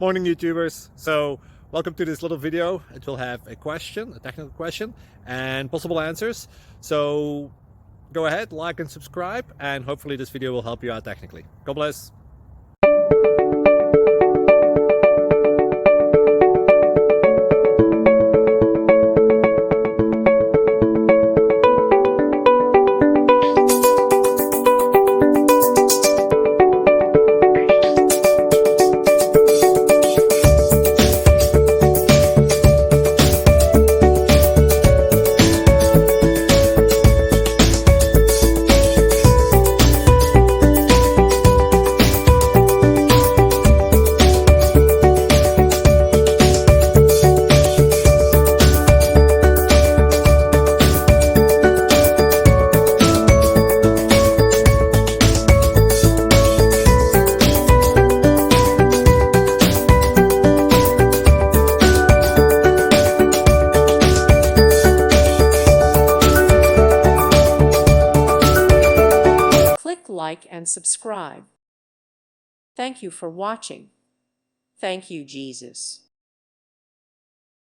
Morning YouTubers. So welcome to this little video. It will have a question, a technical question, and possible answers. So go ahead, like and subscribe, and hopefully this video will help you out technically. God bless. Click like and subscribe. Thank you for watching. Thank you, Jesus.